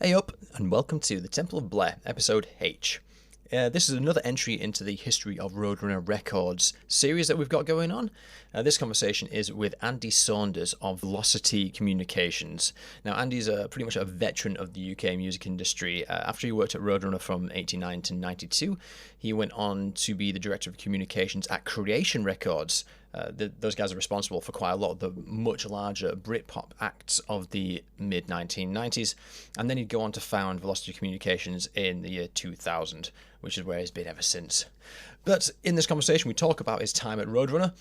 Hey up, and welcome to the Temple of Bleh, episode H. This is another entry into the History of Roadrunner Records series that we've got going on. This conversation is with Andy Saunders of Velocity Communications. Now, Andy's pretty much a veteran of the UK music industry. After he worked at Roadrunner from 89 to 92, he went on to be the director of communications at Creation Records. Those guys are responsible for quite a lot of the much larger Britpop acts of the mid-1990s, and then he'd go on to found Velocity Communications in the year 2000, which is where he's been ever since. But in this conversation, we talk about his time at Roadrunner,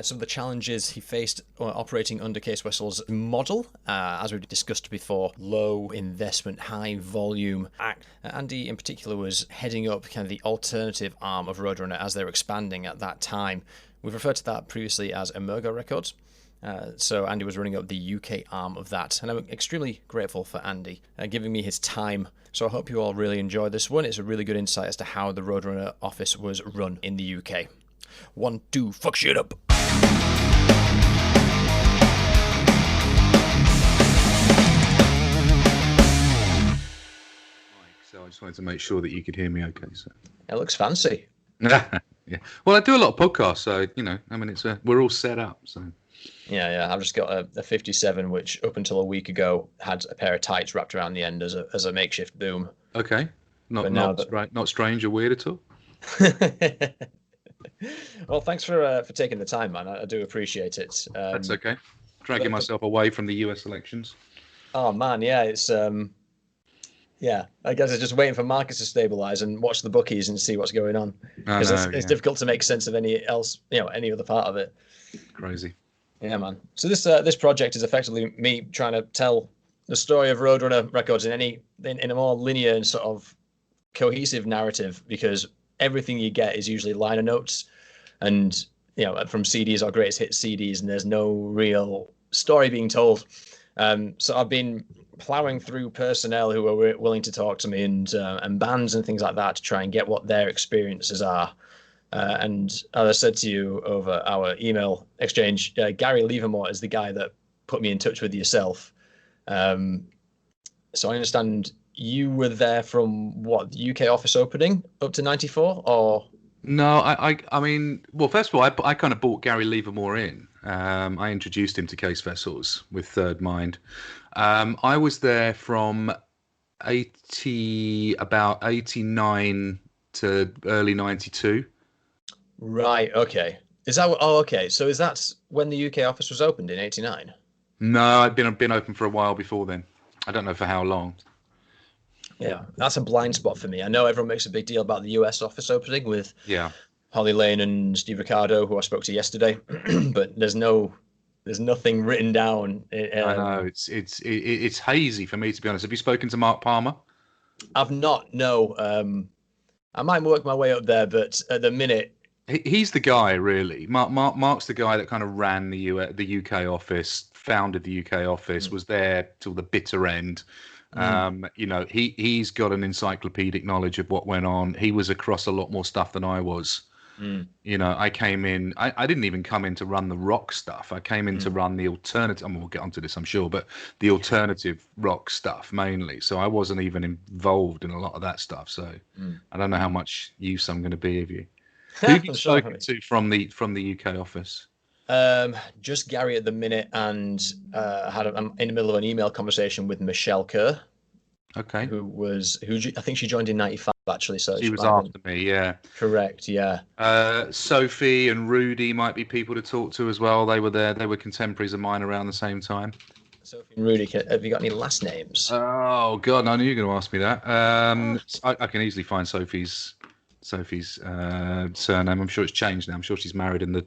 some of the challenges he faced operating under Case Westall's model, as we've discussed before, low investment, high volume act. Andy in particular was heading up kind of the alternative arm of Roadrunner as they were expanding at that time. We've referred to that previously as Emergo Records. So Andy was running up the UK arm of that, and I'm extremely grateful for Andy giving me his time. So I hope you all really enjoy this one. It's a really good insight as to how the Roadrunner office was run in the UK. 1, 2, fuck shit up! So I just wanted to make sure that you could hear me okay. So It looks fancy. yeah. Well, I do a lot of podcasts, so we're all set up. So Yeah. I've just got a 57, which up until a week ago had a pair of tights wrapped around the end as a makeshift boom. okay, not strange or weird at all. Well, thanks for taking the time, man. I do appreciate it. That's okay. Dragging myself away from the US elections. Oh man, yeah, it's yeah. I guess it's just waiting for markets to stabilize and watch the bookies and see what's going on, because it's difficult to make sense of any other part of it. Crazy. Yeah, man. So this project is effectively me trying to tell the story of Roadrunner Records in a more linear and sort of cohesive narrative, because everything you get is usually liner notes and from CDs or greatest hit CDs, and there's no real story being told. So I've been plowing through personnel who are willing to talk to me and bands and things like that to try and get what their experiences are. And as I said to you over our email exchange, Gary Livermore is the guy that put me in touch with yourself. So I understand you were there from the UK office opening up to 94, or? No, I mean, well, first of all, I kind of brought Gary Livermore in. I introduced him to Case Vessels with Third Mind. I was there from about 89 to early 92. Right. Okay. Is that? Oh, okay. So is that when the UK office was opened in 89? No, I'd been open for a while before then. I don't know for how long. Yeah, that's a blind spot for me. I know everyone makes a big deal about the US office opening with Holly Lane and Steve Ricardo, who I spoke to yesterday, but there's nothing written down. I know it's hazy for me, to be honest. Have you spoken to Mark Palmer? I've not. No. I might work my way up there, but at the minute, he's the guy, really. Mark's the guy that kind of ran the UK office, founded the UK office, was there till the bitter end. He's got an encyclopedic knowledge of what went on. He was across a lot more stuff than I was. I came in, I didn't even come in to run the rock stuff. I came in to run the alternative. We'll get onto this, I'm sure, but the alternative rock stuff mainly. So I wasn't even involved in a lot of that stuff. So I don't know how much use I'm going to be of you. Who have you spoken to from the UK office? Just Gary at the minute, and I'm in the middle of an email conversation with Michelle Kerr. Okay. Who I think she joined in 95 actually. So she was after me, yeah. Correct, yeah. Sophie and Rudy might be people to talk to as well. They were there. They were contemporaries of mine around the same time. Sophie and Rudy, have you got any last names? Oh God, I knew you were going to ask me that. I can easily find Sophie's surname. I'm sure it's changed now. I'm sure she's married in the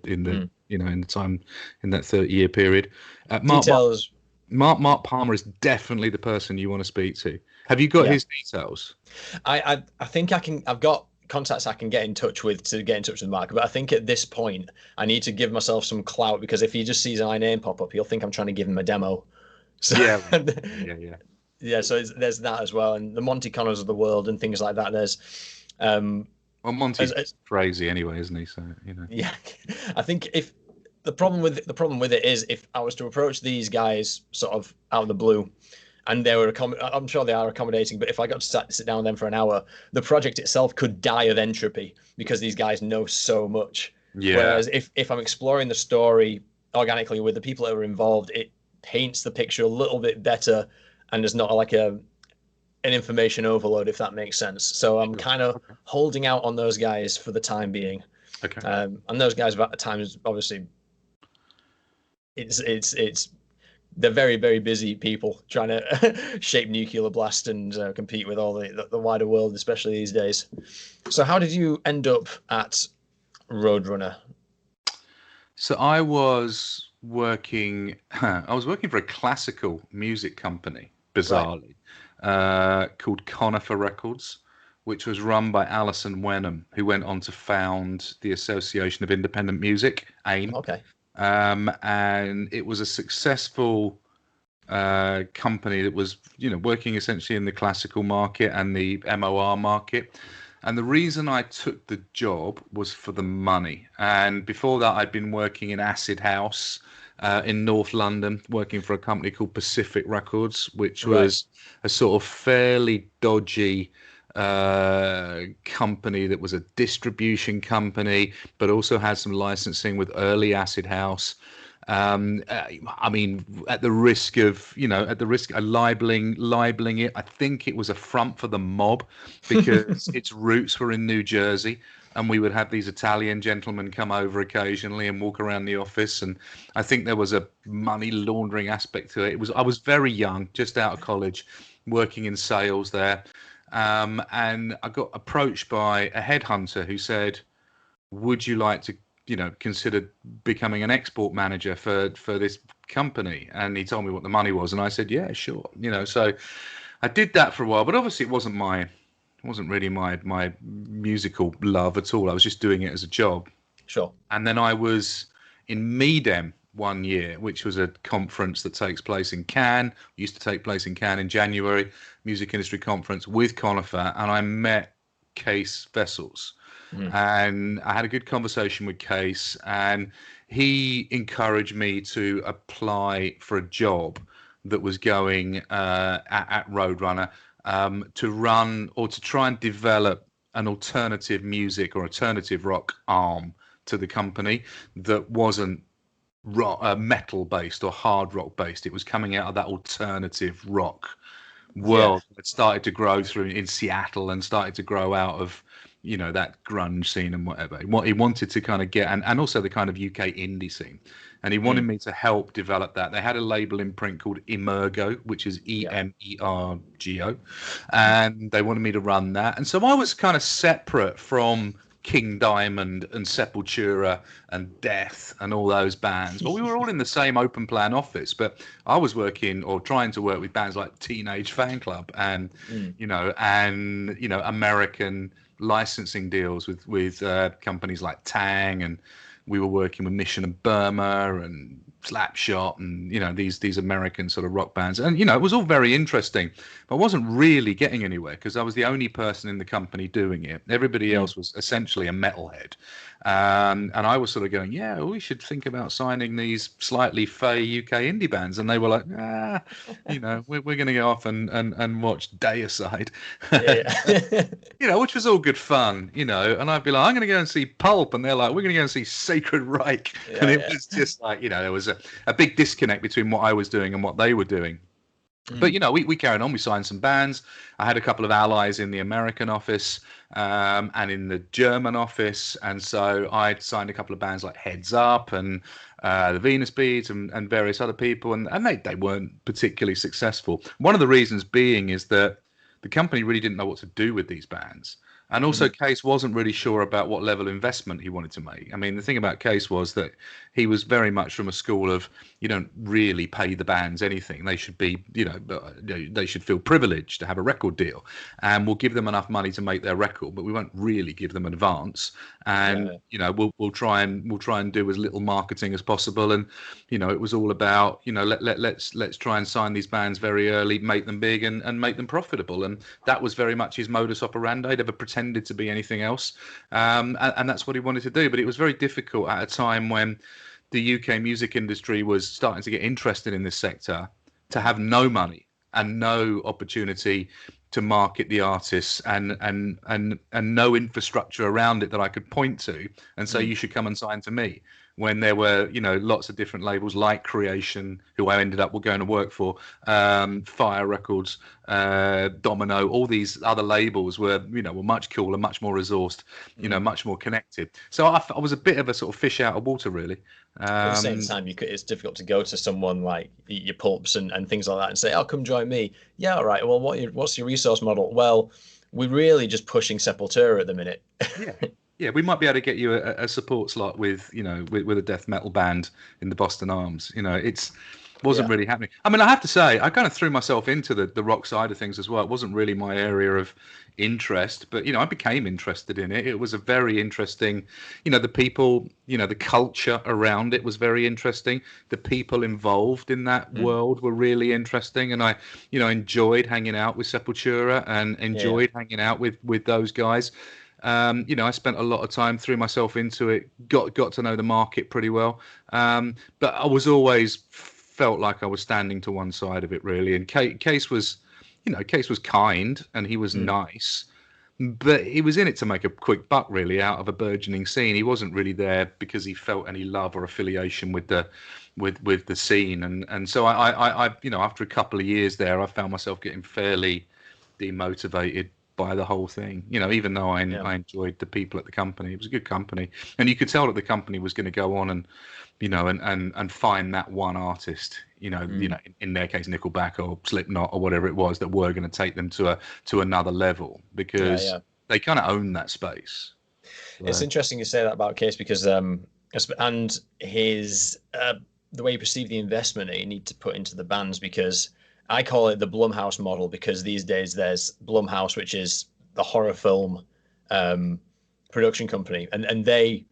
time in that 30-year period. Details. Mark Palmer is definitely the person you want to speak to. Have you got his details? I think I've got contacts I can get in touch with Mark, but I think at this point I need to give myself some clout, because if he just sees my name pop up, he'll think I'm trying to give him a demo. So, yeah. So there's that as well, and the Monty Connors of the world and things like that. There's well, Monty's crazy anyway, isn't he? So Yeah, I think if the problem with it is, if I was to approach these guys sort of out of the blue and they were I'm sure they are accommodating, but if I got to sit down with them for an hour, the project itself could die of entropy because these guys know so much. Yeah, Whereas if I'm exploring the story organically with the people that are involved, it paints the picture a little bit better, and there's not like an information overload, if that makes sense. So I'm sure. kind of Okay. holding out on those guys for the time being. Okay. And those guys at times, obviously, it's they're very, very busy people trying to shape nuclear blast and compete with all the wider world, especially these days. So how did you end up at Roadrunner? So I was working. I was working for a classical music company, Right. bizarrely, called Conifer Records, which was run by Alison Wenham, who went on to found the Association of Independent Music, AIM. Okay. And it was a successful company that was, working essentially in the classical market and the MOR market. And the reason I took the job was for the money. And before that, I'd been working in acid house in North London, working for a company called Pacific Records, which Right. was a sort of fairly dodgy company that was a distribution company, but also had some licensing with early acid house. I mean, at the risk of libeling it, I think it was a front for the mob because its roots were in New Jersey, and we would have these Italian gentlemen come over occasionally and walk around the office, and I think there was a money laundering aspect to it. I was very young, just out of college, working in sales there, and I got approached by a headhunter who said, would you like to consider becoming an export manager for this company? And he told me what the money was, and I said, yeah, sure. So I did that for a while, but obviously it wasn't really my musical love at all. I was just doing it as a job. Sure. And then I was in Medem one year, which was a conference that takes place in Cannes, used to take place in Cannes in January, music industry conference with Conifer, and I met Case Vessels. Mm. And I had a good conversation with Case, and he encouraged me to apply for a job that was going at Roadrunner, to run or to try and develop an alternative music or alternative rock arm to the company that wasn't metal based or hard rock based. It was coming out of that alternative rock Yeah. world that started to grow through in Seattle and started to grow out of that grunge scene and whatever. What he wanted to kind of get, and also the kind of UK indie scene, and he wanted Mm. me to help develop that. They had a label in print called Emergo, which is Yeah. Emergo, and they wanted me to run that. And so I was kind of separate from King Diamond and Sepultura and Death and all those bands, but we were all in the same open plan office. But I was working or trying to work with bands like Teenage Fan Club and Mm. American licensing deals with companies like Tang, and we were working with Mission of Burma and Slapshot and these American sort of rock bands, and it was all very interesting, but I wasn't really getting anywhere because I was the only person in the company doing it. Everybody Mm. else was essentially a metalhead, and I was sort of going, yeah, we should think about signing these slightly fey UK indie bands, and they were like, we're going to go off and watch Deicide. Yeah. Yeah. Which was all good fun, and I'd be like, I'm going to go and see Pulp, and they're like, we're going to go and see Sacred Reich, and it Yeah. was just like, there was a big disconnect between what I was doing and what they were doing. But Mm. we carried on. We signed some bands. I had a couple of allies in the American office, and in the German office, and so I'd signed a couple of bands like Heads Up and the Venus Beads and various other people, and they weren't particularly successful. One of the reasons being is that the company really didn't know what to do with these bands. And also, Mm. Case wasn't really sure about what level of investment he wanted to make. I mean, the thing about Case was that he was very much from a school of you don't really pay the bands anything. They should be, they should feel privileged to have a record deal, and we'll give them enough money to make their record, but we won't really give them advance. And Yeah. we'll try and do as little marketing as possible. And it was all about let's try and sign these bands very early, make them big, and make them profitable. And that was very much his modus operandi. He never pretended to be anything else, and that's what he wanted to do. But it was very difficult at a time when the UK music industry was starting to get interested in this sector to have no money and no opportunity to market the artists, and no infrastructure around it that I could point to and say, you should come and sign to me, when there were, lots of different labels like Creation, who I ended up going to work for, Fire Records, Domino, all these other labels were much cooler, much more resourced, much more connected. So I was a bit of a sort of fish out of water, really. At the same time, it's difficult to go to someone like your Pulps and things like that and say, "Oh, come join me." Yeah, all right. Well, what's your resource model? Well, we're really just pushing Sepultura at the minute. Yeah. Yeah, we might be able to get you a support slot with, with a death metal band in the Boston Arms. It's wasn't really happening. I mean, I have to say, I kind of threw myself into the rock side of things as well. It wasn't really my area of interest, but I became interested in it. It was a very interesting, the people, the culture around it was very interesting. The people involved in that world were really interesting, and I, enjoyed hanging out with Sepultura and enjoyed hanging out with those guys. I spent a lot of time, threw myself into it, got to know the market pretty well. But I was always felt like I was standing to one side of it, really. And Case was, Case was kind and he was nice, but he was in it to make a quick buck, really, out of a burgeoning scene. He wasn't really there because he felt any love or affiliation with the scene. And so I after a couple of years there, I found myself getting fairly demotivated by the whole thing, even though I enjoyed the people at the company. It was a good company, and you could tell that the company was going to go on and and find that one artist, in their case Nickelback or Slipknot or whatever it was, that were going to take them to another level, because they kind of own that space. So. It's interesting you say that about Case, because and his the way you perceive the investment that you need to put into the bands, because I call it the Blumhouse model, because these days there's Blumhouse, which is the horror film production company, and they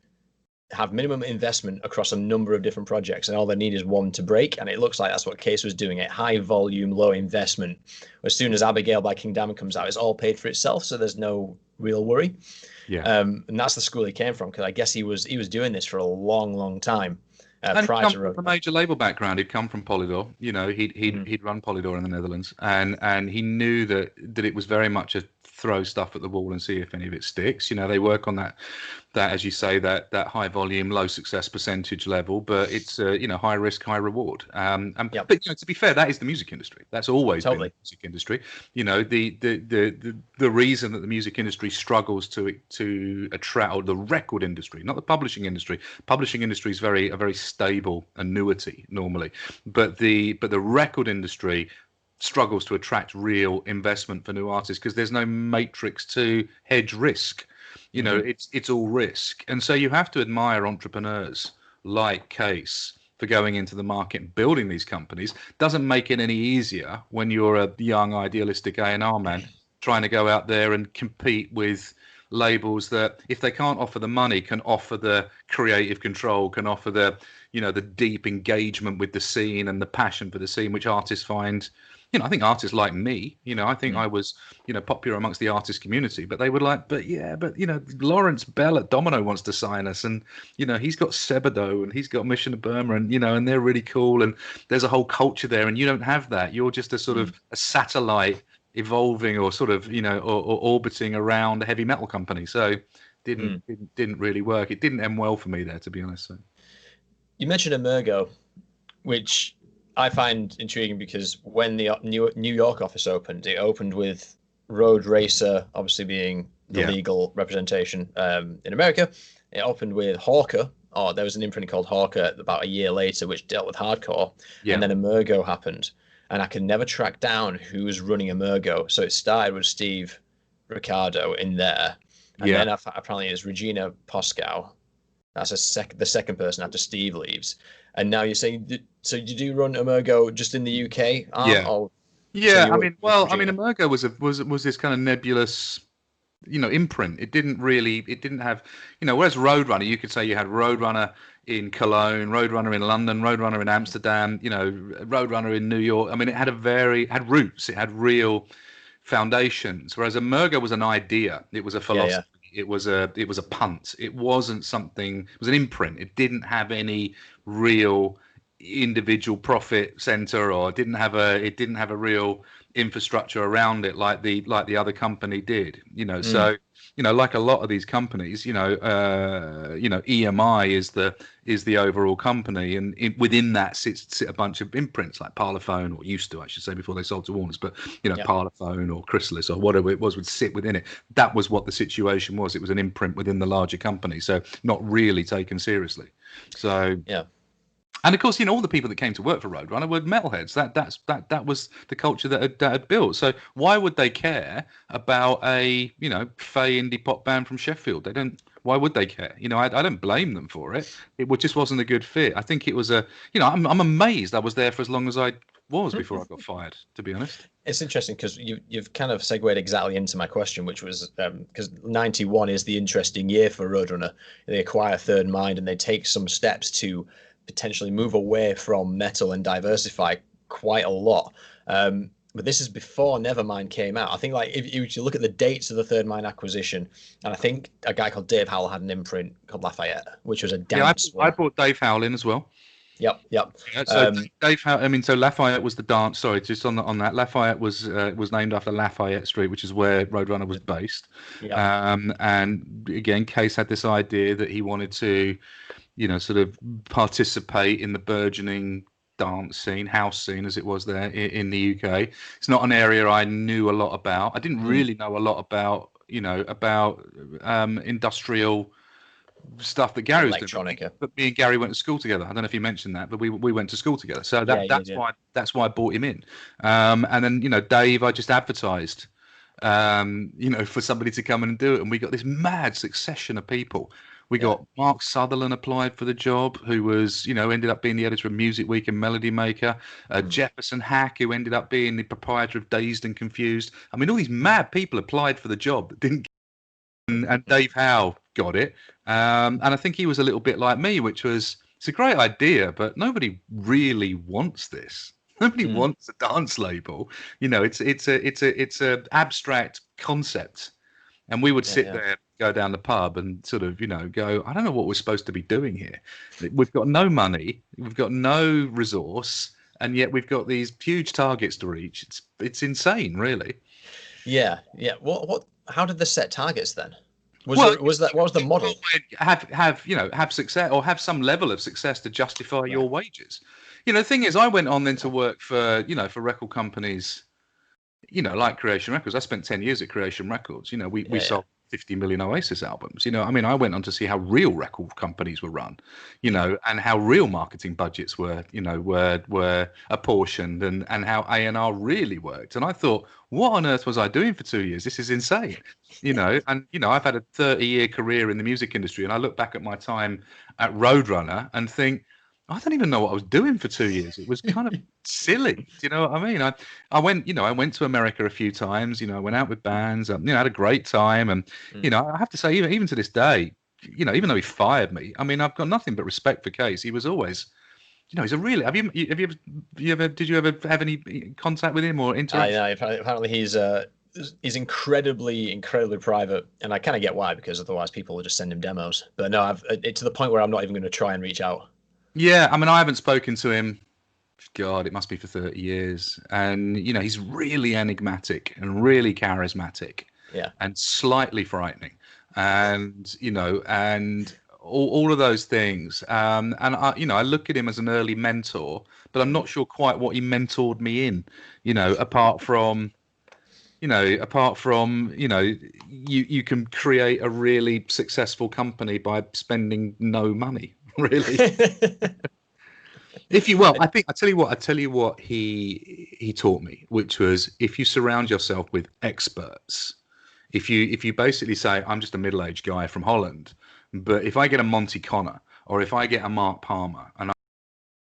have minimum investment across a number of different projects, and all they need is one to break. And it looks like that's what Case was doing, at high volume, low investment. As soon as Abigail by King Diamond comes out, it's all paid for itself, so there's no real worry. And that's the school he came from, because I guess he was doing this for a long time. And he'd come from a major label background. He'd come from Polydor. He'd run Polydor in the Netherlands, and he knew that it was very much a throw stuff at the wall and see if any of it sticks. They work on that as you say, that high volume, low success percentage level, but it's high risk, high reward. But to be fair, that is the music industry. That's always been the music industry. The reason that the music industry struggles to attract, or the record industry, not the publishing industry. Publishing industry is a very stable annuity normally, but the record industry struggles to attract real investment for new artists, because there's no matrix to hedge risk. It's all risk. And so you have to admire entrepreneurs like Case for going into the market and building these companies. Doesn't make it any easier when you're a young, idealistic A&R man trying to go out there and compete with labels that, if they can't offer the money, can offer the creative control, can offer the the deep engagement with the scene and the passion for the scene, which artists find. I think artists like me, I think I was, popular amongst the artist community, but they would like, but Lawrence Bell at Domino wants to sign us, and, he's got Sebado and he's got Mission of Burma, and, and they're really cool, and there's a whole culture there, and you don't have that. You're just a sort of a satellite evolving, or sort of, or orbiting around a heavy metal company. So didn't really work. It didn't end well for me there, to be honest. So. You mentioned Emergo, which I find intriguing, because when the New York office opened, it opened with Road Racer obviously being the legal representation in America. It opened with Hawker. There was an imprint called Hawker about a year later, which dealt with hardcore. And then Emergo happened. And I could never track down who was running Emergo. So it started with Steve Ricardo in there. And then apparently it was Regina Poscow. That's the second person after Steve leaves. And now you're saying, so you do run Emergo just in the UK? Emergo was this kind of nebulous, imprint. It didn't have, whereas Roadrunner, you could say you had Roadrunner in Cologne, Roadrunner in London, Roadrunner in Amsterdam, Roadrunner in New York. I mean, it had had roots, it had real foundations. Whereas Emergo was an idea, it was a philosophy. It was a punt. It wasn't something. It was an imprint. It didn't have any real, individual profit center, or it didn't have a real infrastructure around it like the other company did. So like a lot of these companies, EMI is the overall company, and within that sit a bunch of imprints like Parlophone, or used to, I should say, before they sold to Warner's. But Yeah. Parlophone or Chrysalis or whatever it was would sit within it. That was what the situation was. It was an imprint within the larger company, so not really taken seriously. So Yeah. and of course, all the people that came to work for Roadrunner were metalheads. That was the culture that had built. So why would they care about a fey indie pop band from Sheffield? They don't. Why would they care? I don't blame them for it. Just wasn't a good fit. I think it was I'm amazed I was there for as long as I was before I got fired, to be honest. It's interesting because you've kind of segued exactly into my question, which was because 91 is the interesting year for Roadrunner. They acquire Third Mind and they take some steps to potentially move away from metal and diversify quite a lot. But this is before Nevermind came out. I think like if you look at the dates of the Third Mind acquisition, and I think a guy called Dave Howell had an imprint called Lafayette, which was a dance I brought Dave Howell in as well. Yep. Yeah, so Dave Howell, so Lafayette was the dance. Sorry, just on that. Lafayette was named after Lafayette Street, which is where Roadrunner was based. Yep. And again, Case had this idea that he wanted to, sort of participate in the burgeoning dance scene, house scene as it was there in the UK. It's not an area I knew a lot about. I didn't really know a lot about, industrial stuff that Gary was doing. But me and Gary went to school together. I don't know if you mentioned that, but we went to school together. So that's why I brought him in. And then Dave, I just advertised for somebody to come in and do it, and we got this mad succession of people. We got Mark Sutherland applied for the job, who was, ended up being the editor of Music Week and Melody Maker. Jefferson Hack, who ended up being the proprietor of Dazed and Confused. I mean, all these mad people applied for the job that didn't. And Dave Howe got it. And I think he was a little bit like me, which was, it's a great idea, but nobody really wants this. Nobody wants a dance label. It's a abstract concept. And we would sit there, go down the pub and sort of, go, I don't know what we're supposed to be doing here. We've got no money, we've got no resource, and yet we've got these huge targets to reach. It's insane, really. Yeah. How did they set targets then? What was the model? Have success, or have some level of success to justify your wages. The thing is, I went on then to work for record companies, like Creation Records. I spent 10 years at Creation Records. We sold 50 million Oasis albums. I went on to see how real record companies were run, and how real marketing budgets were apportioned, and how A&R really worked. And I thought, what on earth was I doing for 2 years? This is insane, and I've had a 30-year career in the music industry, and I look back at my time at Roadrunner and think, I don't even know what I was doing for 2 years. It was kind of silly. Do you know what I mean? I went to America a few times. I went out with bands. Had a great time. And I have to say, even to this day, even though he fired me, I mean, I've got nothing but respect for Case. He was always, he's a really. Did you ever have any contact with him or interaction? Apparently he's incredibly private, and I kind of get why, because otherwise people will just send him demos. But no, it's to the point where I'm not even going to try and reach out. Yeah, I mean, I haven't spoken to him. God, it must be for 30 years. And, he's really enigmatic and really charismatic. Yeah. And slightly frightening. And, and all of those things. And, I look at him as an early mentor, but I'm not sure quite what he mentored me in, apart from, you can create a really successful company by spending no money. Really. I tell you what he taught me, which was, if you surround yourself with experts, if you basically say, I'm just a middle-aged guy from Holland, but if I get a Monty Connor, or if I get a Mark Palmer, and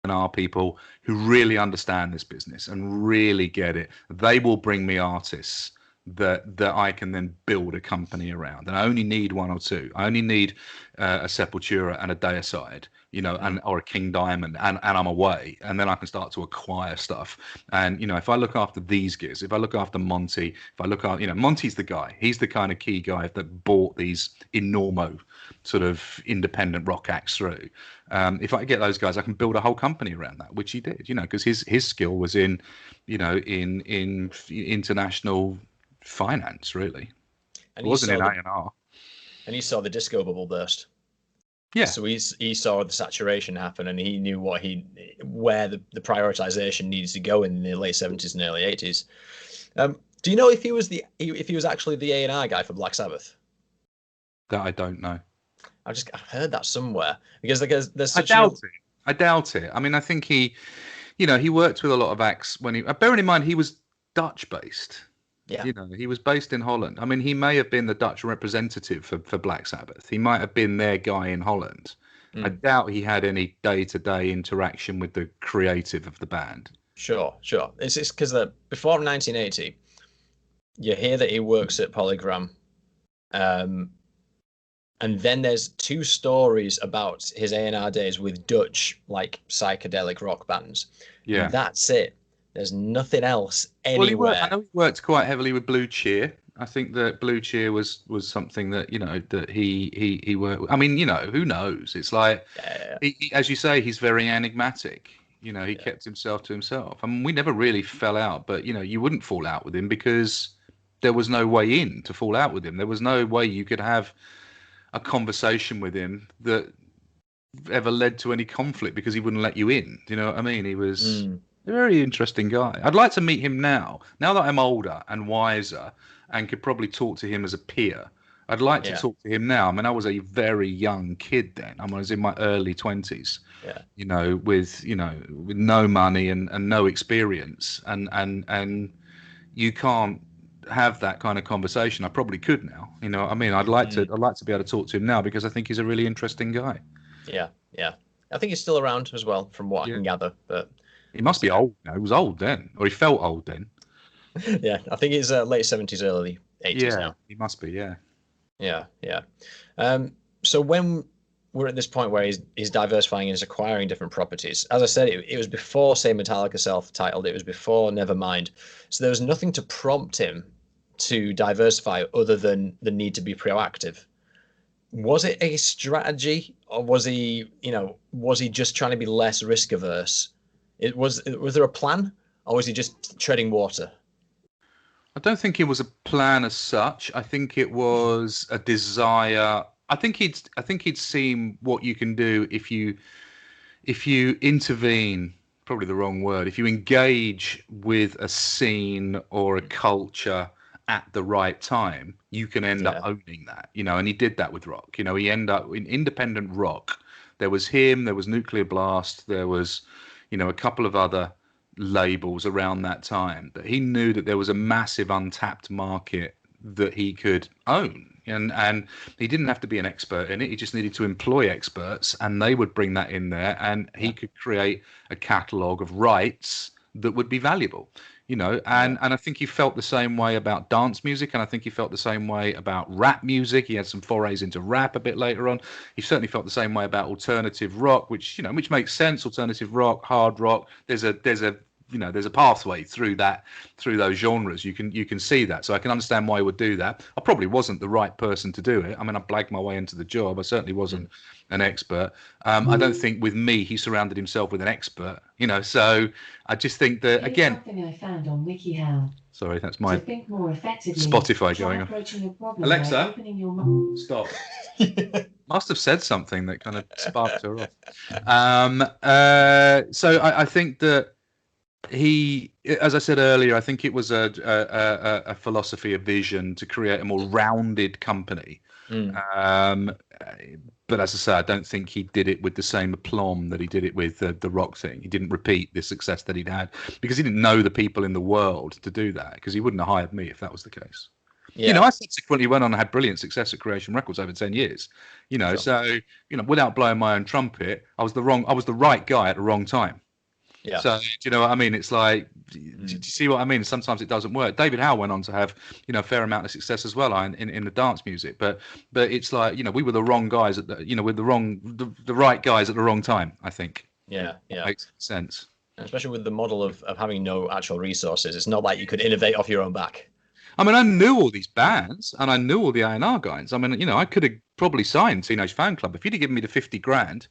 are people who really understand this business and really get it, they will bring me artists that I can then build a company around. And I only need one or two. I only need a Sepultura and a Deicide and or a King Diamond, and I'm away, and then I can start to acquire stuff. And if I look after these gears, if I look after Monty, if I look after, Monty's the guy. He's the kind of key guy that bought these enormo sort of independent rock acts through. If I get those guys, I can build a whole company around that, which he did. Because his skill was in international finance, really. And it wasn't in A&R. And he saw the disco bubble burst. Yeah. So he saw the saturation happen, and he knew where the prioritization needed to go in the late 70s and early 80s. Do you know if he was actually the A&R guy for Black Sabbath? That I don't know. I've heard that somewhere, because there's such I doubt it. I mean, I think he worked with a lot of acts when bearing in mind he was Dutch based. Yeah. He was based in Holland. I mean, he may have been the Dutch representative for Black Sabbath. He might have been their guy in Holland. I doubt he had any day-to-day interaction with the creative of the band. Sure. It's because before 1980, you hear that he works at Polygram, and then there's 2 stories about his A&R days with Dutch psychedelic rock bands. Yeah, and that's it. There's nothing else anywhere. Well, I know he worked quite heavily with Blue Cheer. I think that Blue Cheer was something that that he worked with. I mean, who knows? It's like, he, as you say, he's very enigmatic. He kept himself to himself. I mean, we never really fell out, but you wouldn't fall out with him because there was no way in to fall out with him. There was no way you could have a conversation with him that ever led to any conflict because he wouldn't let you in. Do you know what I mean? He was a very interesting guy. I'd like to meet him now that I'm older and wiser and could probably talk to him as a peer. I'd like to talk to him now. I mean, I was a very young kid then. I was in my early 20s. Yeah. With no money and no experience, and you can't have that kind of conversation. I probably could now. I mean, I'd like to be able to talk to him now because I think he's a really interesting guy. Yeah. I think he's still around as well, from what I can gather. But he must be old now. He was old then, or he felt old then. Yeah, I think it's late 70s, early 80s now. He must be. Yeah. So when we're at this point where he's diversifying and he's acquiring different properties, as I said, it was before, say, Metallica self-titled. It was before Nevermind. So there was nothing to prompt him to diversify other than the need to be proactive. Was it a strategy, or was he just trying to be less risk averse? Was there a plan, or was he just treading water? I don't think it was a plan as such. I think it was a desire. I think he'd seen what you can do if you intervene. Probably the wrong word. If you engage with a scene or a culture at the right time, you can end up owning that. And he did that with rock. He ended up in independent rock. There was him. There was Nuclear Blast. There was, a couple of other labels around that time, that he knew that there was a massive untapped market that he could own, and he didn't have to be an expert in it. He just needed to employ experts, and they would bring that in there, and he could create a catalogue of rights that would be valuable. And I think he felt the same way about dance music, and I think he felt the same way about rap music. He had some forays into rap a bit later on. He certainly felt the same way about alternative rock, which makes sense. Alternative rock, hard rock. There's a pathway through those genres. You can see that. So I can understand why he would do that. I probably wasn't the right person to do it. I mean, I blagged my way into the job. I certainly wasn't an expert. I don't think with me he surrounded himself with an expert. So I just think that, again, something I found on WikiHow. Sorry, that's my Spotify going on. Alexa, stop. Must have said something that kind of sparked her off. So I think that he, as I said earlier, I think it was a philosophy, a vision to create a more rounded company. But as I say, I don't think he did it with the same aplomb that he did it with the rock thing. He didn't repeat the success that he'd had because he didn't know the people in the world to do that, because he wouldn't have hired me if that was the case. Yeah. I subsequently went on and had brilliant success at Creation Records over 10 years. Sure. So, without blowing my own trumpet, I was the right guy at the wrong time. Yeah. So do you know what I mean? It's like, do you see what I mean? Sometimes it doesn't work. David Howe went on to have, a fair amount of success as well in the dance music, but it's like, we were the wrong guys at with the right guys at the wrong time. I think. Yeah, That yeah. makes sense. And especially with the model of having no actual resources, it's not like you could innovate off your own back. I mean, I knew all these bands and I knew all the A&R guys. I mean, I could have probably signed Teenage Fan Club if you'd have given me the 50 grand,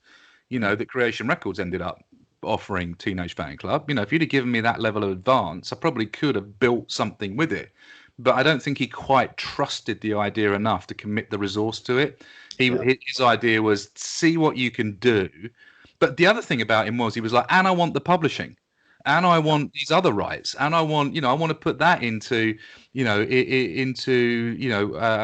that Creation Records ended up offering Teenage Fan Club. If you'd have given me that level of advance, I probably could have built something with it. But I don't think he quite trusted the idea enough to commit the resource to it. His idea was see what you can do. But the other thing about him was he was like, and I want the publishing. And I want these other rights, and I want, I want to put that into, I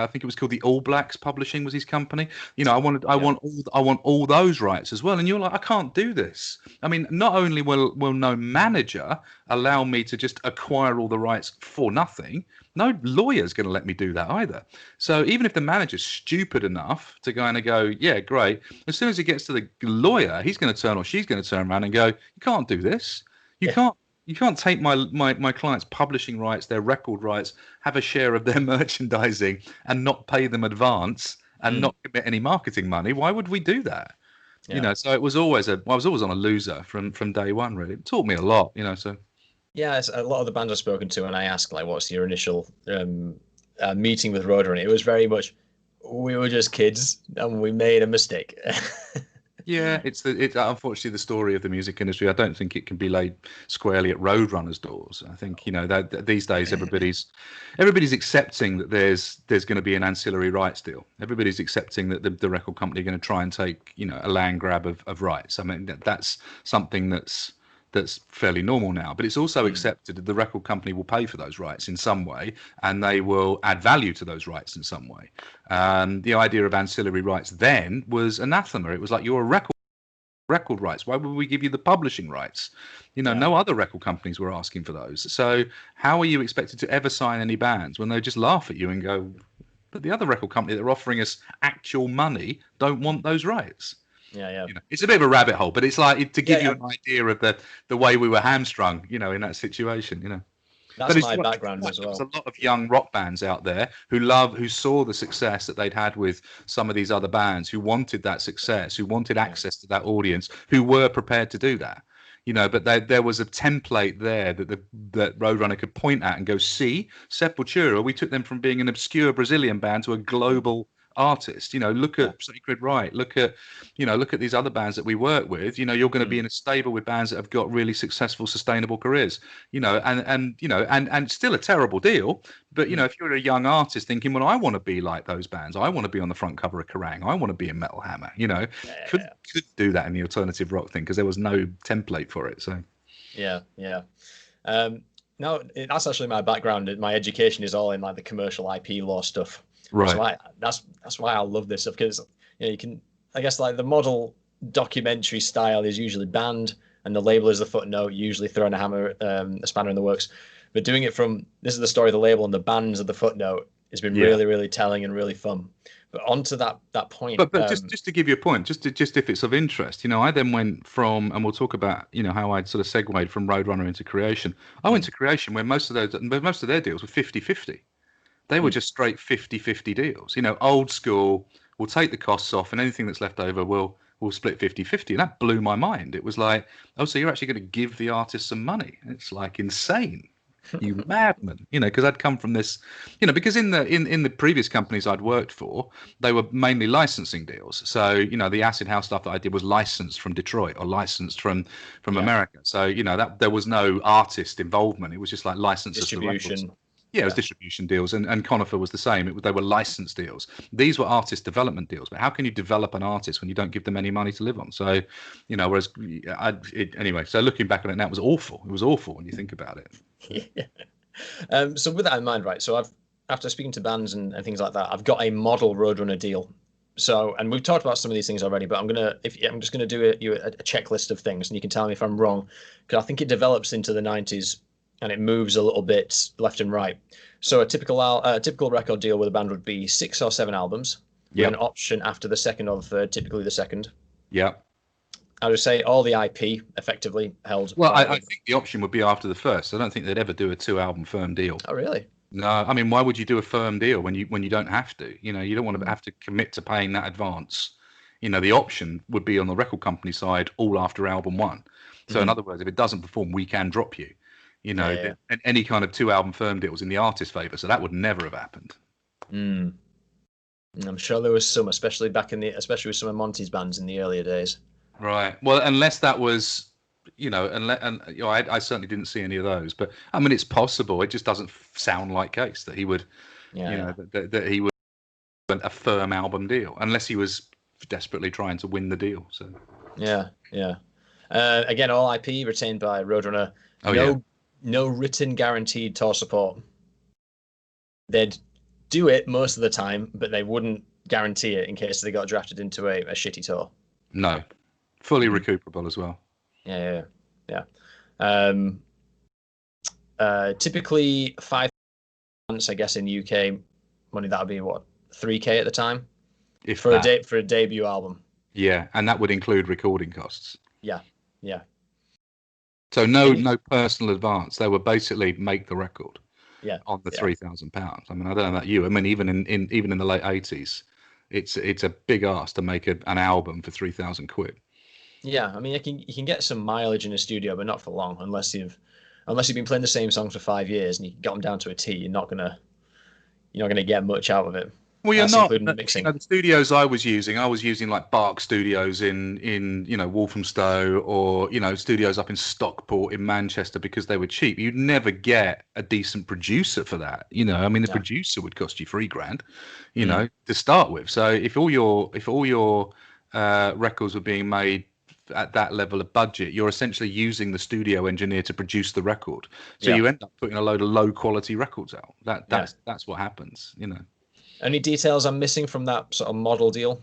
think it was called the All Blacks Publishing was his company. I want all those rights as well. And you're like, I can't do this. I mean, not only will no manager allow me to just acquire all the rights for nothing, no lawyer's going to let me do that either. So even if the manager's stupid enough to go and go, yeah, great. As soon as he gets to the lawyer, he's going to turn or she's going to turn around and go, you can't do this. You can't take my clients' publishing rights, their record rights, have a share of their merchandising, and not pay them advance and not commit any marketing money. Why would we do that? Yeah. So it was always I was always on a loser from day one. Really, it taught me a lot. So. Yeah, it's a lot of the bands I've spoken to, and I asked like, "What's your initial meeting with Roadrunner?" It was very much, we were just kids and we made a mistake. Yeah, it's unfortunately the story of the music industry. I don't think it can be laid squarely at Roadrunner's doors. I think that these days everybody's accepting that there's going to be an ancillary rights deal. Everybody's accepting that the record company are going to try and take a land grab of rights. I mean that's something that's fairly normal now, but it's also accepted that the record company will pay for those rights in some way, and they will add value to those rights in some way. The idea of ancillary rights then was anathema. It was like, you're a record rights. Why would we give you the publishing rights? No other record companies were asking for those. So how are you expected to ever sign any bands when they just laugh at you and go, but the other record company that are offering us actual money don't want those rights? Yeah. It's a bit of a rabbit hole, but it's like to give you an idea of the way we were hamstrung, in that situation, That's my background as well. There's a lot of young rock bands out there who saw the success that they'd had with some of these other bands, who wanted that success, who wanted access to that audience, who were prepared to do that. But there was a template there that Roadrunner could point at and go, see, Sepultura, we took them from being an obscure Brazilian band to a global artist. Look at Sacred Right, look at these other bands that we work with. You're going to be in a stable with bands that have got really successful, sustainable careers. And still a terrible deal. But if you're a young artist thinking, well, I want to be like those bands, I want to be on the front cover of Kerrang, I want to be in Metal Hammer. Could do that in the alternative rock thing because there was no template for it. So yeah. No, that's actually my background. My education is all in like the commercial IP law stuff. Right. So that's why I love this stuff, because you can, I guess, like the model documentary style is usually banned and the label is the footnote, usually throwing a spanner in the works. But doing it from, this is the story of the label and the bands of the footnote has been really, really telling and really fun. But onto that point. But just to give you a point, just if it's of interest, I then went from, and we'll talk about how I'd sort of segued from Roadrunner into Creation. I went to Creation where most of their deals were 50-50. They were just straight 50-50 deals. Old school, we'll take the costs off and anything that's left over we'll split 50-50. And that blew my mind. It was like, oh, so you're actually going to give the artist some money. It's like insane. You madman. Because I'd come from this, because in the previous companies I'd worked for, they were mainly licensing deals. So, the Acid House stuff that I did was licensed from Detroit or licensed from America. So, that there was no artist involvement. It was just like license distribution. Yeah, it was distribution deals, and Conifer was the same. They were license deals. These were artist development deals. But how can you develop an artist when you don't give them any money to live on? So, whereas anyway, so looking back on it now, it was awful. It was awful when you think about it. Yeah. So with that in mind, right? So after speaking to bands and things like that, I've got a model Roadrunner deal. So, and we've talked about some of these things already, but I'm just gonna do a checklist of things, and you can tell me if I'm wrong, because I think it develops into the 90s. And it moves a little bit left and right. So a typical record deal with a band would be 6 or 7 albums, with an option after the second of typically the second. Yeah. I would say all the IP effectively held Well, by I think the option would be after the first. I don't think they'd ever do a 2 album firm deal. Oh, really? No, I mean, why would you do a firm deal when you don't have to? You don't want to Mm. have to commit to paying that advance. The option would be on the record company side, all after album one. So in Mhm. other words, if it doesn't perform, we can drop you. Yeah. And any kind of 2 album firm deals in the artist's favor. So that would never have happened. Mm. I'm sure there was some, especially with some of Monty's bands in the earlier days. Right. Well, unless that was, I certainly didn't see any of those. But I mean, it's possible. It just doesn't sound like case that he would, Yeah. that he would a firm album deal, unless he was desperately trying to win the deal. So. Yeah. Again, all IP retained by Roadrunner. Oh, yeah. No written guaranteed tour support. They'd do it most of the time, but they wouldn't guarantee it in case they got drafted into a shitty tour. No, fully recuperable as well. Yeah. Typically 5 months, I guess, in UK money, that would be what, 3K at the time, If for that. a debut album. Yeah, and that would include recording costs. Yeah. So no personal advance. They would basically make the record. Yeah. On the £3,000. I mean, I don't know about you. I mean, even in the late 80s, it's a big ask to make an album for £3,000. Yeah, I mean, you can get some mileage in a studio, but not for long, unless you've been playing the same songs for 5 years and you got them down to a T. You're not gonna get much out of it. Well, you're That's not. including mixing. The studios I was using like Bark Studios in Walthamstow, or studios up in Stockport in Manchester, because they were cheap. You'd never get a decent producer for that. I mean, the producer would cost you £3,000, to start with. So if all your records were being made at that level of budget, you're essentially using the studio engineer to produce the record. So you end up putting a load of low quality records out. That's what happens. Any details I'm missing from that sort of model deal?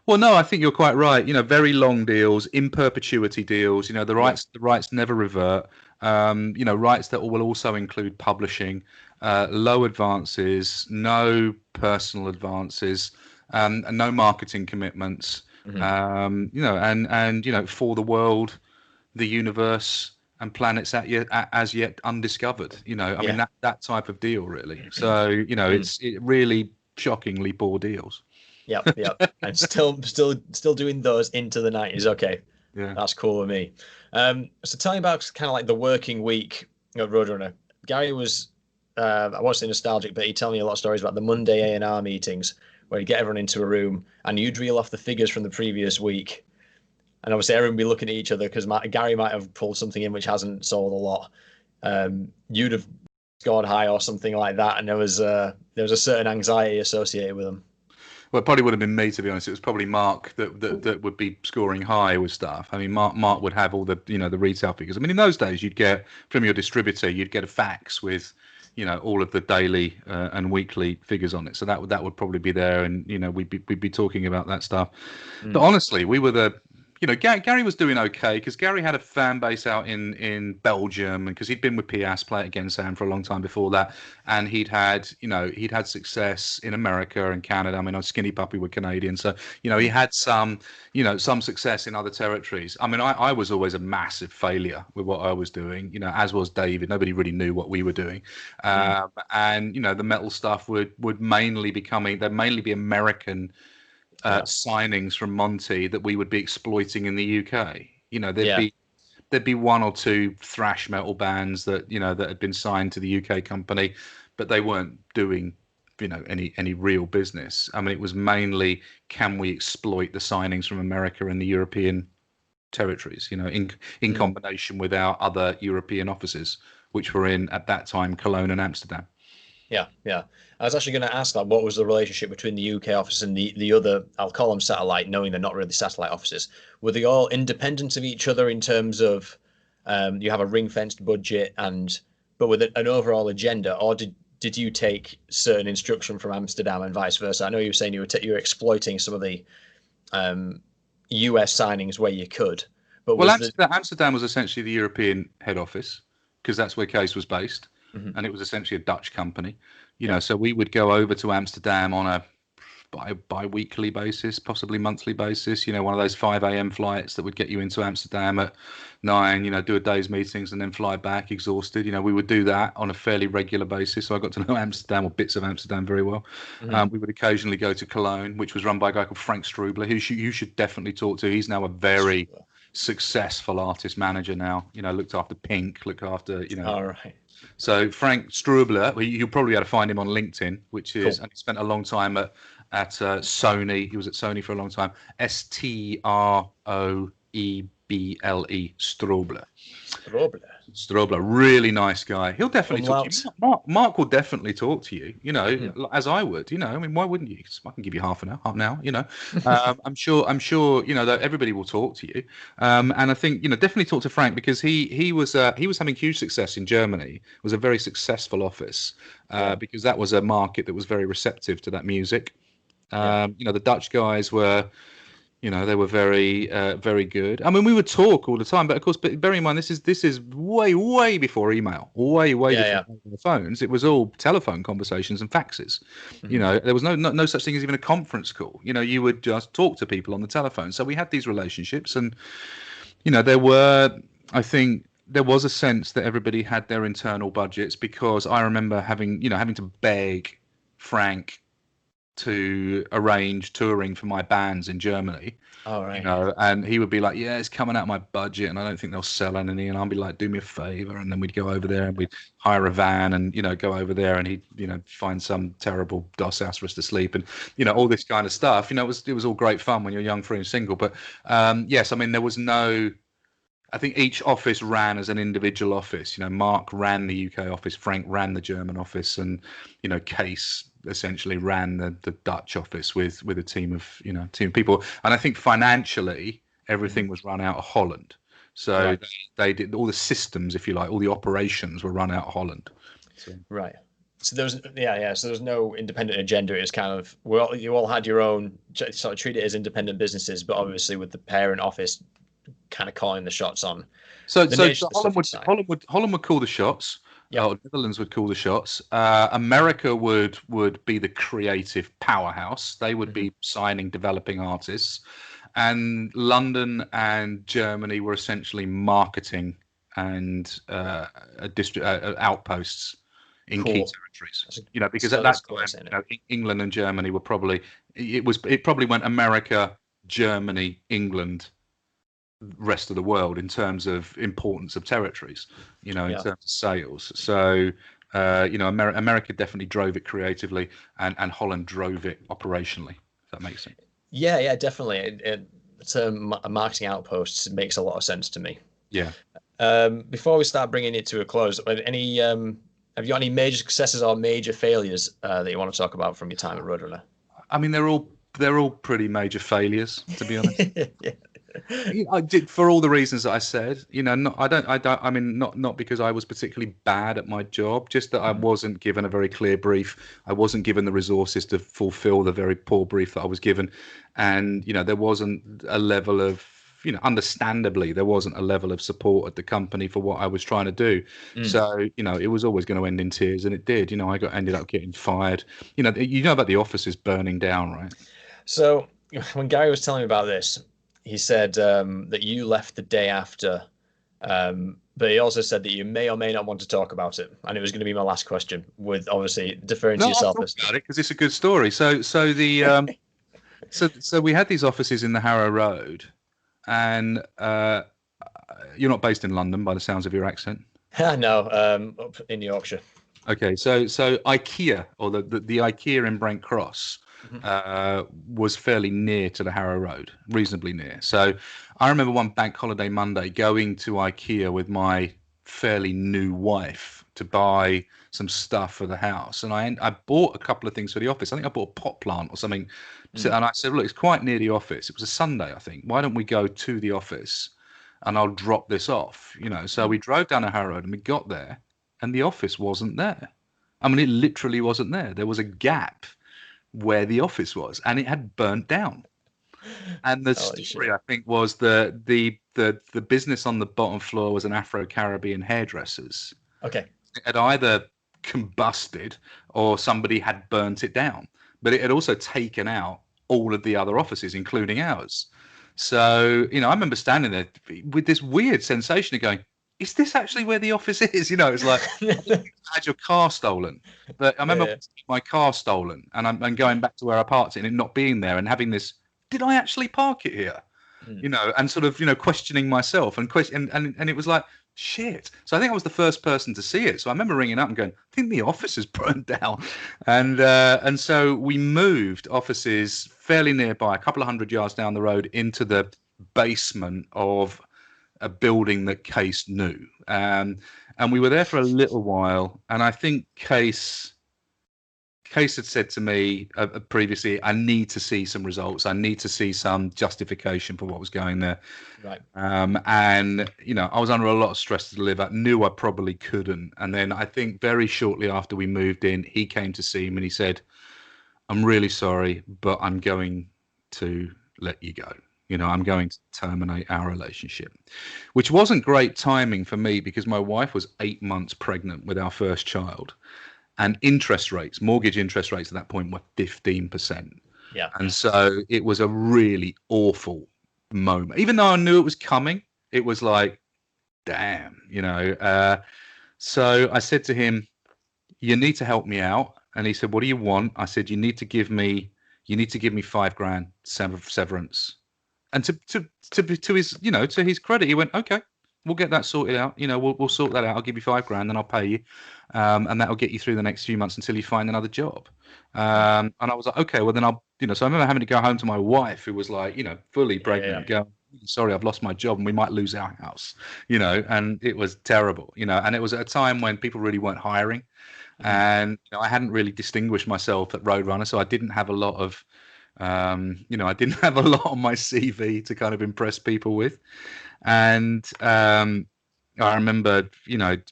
Well, no, I think you're quite right. Very long deals, in perpetuity deals. The rights never revert. Rights that will also include publishing, low advances, no personal advances, and no marketing commitments. Mm-hmm. For the world, the universe, and planets as yet undiscovered. I mean, that type of deal, really. So it's really shockingly poor deals. Yep. And still doing those into the 90s. Okay, that's cool with me. So tell me about kind of like the working week of Roadrunner. Gary was, I won't say nostalgic, but he'd tell me a lot of stories about the Monday A&R meetings where he'd get everyone into a room and you'd reel off the figures from the previous week. And obviously everyone would be looking at each other because Gary might have pulled something in which hasn't sold a lot. You'd have scored high or something like that, and there was a certain anxiety associated with them. Well, it probably would have been me, to be honest. It was probably Mark that would be scoring high with stuff. I mean, Mark would have all the the retail figures. I mean, in those days, you'd get from your distributor, you'd get a fax with all of the daily and weekly figures on it. So that would probably be there, and we'd be talking about that stuff. But honestly, we were Gary was doing okay because Gary had a fan base out in Belgium, and because he'd been with Pias, Play It Again, Sam, for a long time before that, and he'd had success in America and Canada. I mean, Skinny Puppy were Canadian, so he had some success in other territories. I mean, I was always a massive failure with what I was doing, as was David. Nobody really knew what we were doing, and the metal stuff would mainly be American. Signings from Monty that we would be exploiting in the UK. There'd be one or two thrash metal bands that that had been signed to the UK company, but they weren't doing any real business. I mean, it was mainly, can we exploit the signings from America and the European territories? In combination with our other European offices, which were in at that time Cologne and Amsterdam. Yeah. I was actually going to ask that. What was the relationship between the UK office and the other? I'll call them satellite, knowing they're not really satellite offices. Were they all independent of each other in terms of you have a ring-fenced budget but with an overall agenda, or did you take certain instruction from Amsterdam and vice versa? I know you were saying you were exploiting some of the US signings where you could, but Amsterdam was essentially the European head office because that's where Case was based. And it was essentially a Dutch company, so we would go over to Amsterdam on bi-weekly basis, possibly monthly basis. One of those 5 a.m. flights that would get you into Amsterdam at 9. Do a day's meetings and then fly back exhausted. We would do that on a fairly regular basis. So I got to know Amsterdam, or bits of Amsterdam, very well. We would occasionally go to Cologne, which was run by a guy called Frank Strubler, who you should definitely talk to. He's now a very successful artist manager now. Looked after Pink, looked after All right. So Frank Strubler, you'll probably be able to find him on LinkedIn, which is, Cool. and he spent a long time at Sony. He was at Sony for a long time. Stroeble. Strobler, really nice guy. He'll definitely talk to you. Mark will definitely talk to you. As I would. I mean, why wouldn't you? 'Cause I can give you half an hour. I'm sure. That everybody will talk to you. And I think definitely talk to Frank, because he was having huge success in Germany. It was a very successful office because that was a market that was very receptive to that music. The Dutch guys were. They were very, very good. I mean, we would talk all the time, but of course, bear in mind, this is way, way before email, way before the phones. It was all telephone conversations and faxes. There was no such thing as even a conference call. You would just talk to people on the telephone. So we had these relationships, and I think there was a sense that everybody had their internal budgets, because I remember having to beg Frank to arrange touring for my bands in Germany. All right. And he would be like, yeah, it's coming out of my budget and I don't think they'll sell any. And I'll be like, do me a favor. And then we'd go over there and we'd hire a van and, go over there, and he'd, find some terrible DOS house for us to sleep, and, all this kind of stuff. It was all great fun when you're young, free and single. But yes, I mean, there was no, I think each office ran as an individual office. Mark ran the UK office, Frank ran the German office, and, Case essentially ran the Dutch office with a team of people. And I think financially everything was run out of Holland. So they did all the systems, if you like, all the operations were run out of Holland. So. Right. So there was so there was no independent agenda. It was kind of, you all had your own, sort of treat it as independent businesses, but obviously with the parent office kind of calling the shots on. So Holland would call the shots. Netherlands would call the shots. America would be the creative powerhouse. They would be signing, developing artists, and London and Germany were essentially marketing and outposts in key territories. Because at that time, England and Germany were probably it probably went America, Germany, England, rest of the world in terms of importance of territories, in terms of sales. So America definitely drove it creatively, and Holland drove it operationally, if that makes sense. Yeah, definitely. A marketing outpost makes a lot of sense to me. Before we start bringing it to a close, have you got any major successes or major failures that you want to talk about from your time at Roadrunner? I mean, they're all pretty major failures, to be honest. I did, for all the reasons that I said. I mean, not because I was particularly bad at my job, just that I wasn't given a very clear brief. I wasn't given the resources to fulfill the very poor brief that I was given, and there wasn't a level of, understandably, there wasn't a level of support at the company for what I was trying to do. So, it was always going to end in tears, and it did. I ended up getting fired. About the offices burning down, right? So when Gary was telling me about this, he said that you left the day after, but he also said that you may or may not want to talk about it, and it was going to be my last question, with obviously deferring to yourself. I'll talk about it because it's a good story. So the so we had these offices in the Harrow Road, and you're not based in London by the sounds of your accent. No, up in Yorkshire. Okay, so IKEA, or the IKEA in Brent Cross, was fairly near to the Harrow Road, reasonably near. So I remember one bank holiday Monday going to IKEA with my fairly new wife to buy some stuff for the house, and I bought a couple of things for the office. I think I bought a pot plant or something, and I said, look, it's quite near the office. It was a Sunday, I think. Why don't we go to the office and I'll drop this off? So we drove down the Harrow Road and we got there, and the office wasn't there. I mean, it literally wasn't there. There was a gap where the office was, and it had burnt down. And the story, I think, was the business on the bottom floor was an Afro-Caribbean hairdressers. Okay. It had either combusted or somebody had burnt it down, but it had also taken out all of the other offices, including ours. So, I remember standing there with this weird sensation of going, is this actually where the office is? It's like, I had your car stolen. But I remember Yeah. my car stolen and going back to where I parked it and it not being there and having this, did I actually park it here? And sort of, questioning myself and and it was like, shit. So I think I was the first person to see it. So I remember ringing up and going, I think the office is burned down. And so we moved offices fairly nearby, a couple of 100 yards down the road, into the basement of a building that Case knew. And we were there for a little while. And I think Case had said to me previously, I need to see some results. I need to see some justification for what was going there. Right. And, I was under a lot of stress to deliver. Knew I probably couldn't. And then I think very shortly after we moved in, he came to see me and he said, I'm really sorry, but I'm going to let you go. I'm going to terminate our relationship, which wasn't great timing for me because my wife was 8 months pregnant with our first child. And mortgage interest rates at that point were 15%. Yeah. And so it was a really awful moment. Even though I knew it was coming, it was like, damn, So I said to him, you need to help me out. And he said, what do you want? I said, you need to give me $5,000 severance. And to his, to his credit, he went, okay, we'll get that sorted out. We'll sort that out. I'll give you $5,000, then I'll pay you, and that'll get you through the next few months until you find another job. And I was like, okay, well then I'll, So I remember having to go home to my wife, who was like, fully pregnant, going, sorry, I've lost my job, and we might lose our house, And it was terrible, And it was at a time when people really weren't hiring, and I hadn't really distinguished myself at Roadrunner, so I didn't have a lot of. I didn't have a lot on my CV to kind of impress people with. And I remember,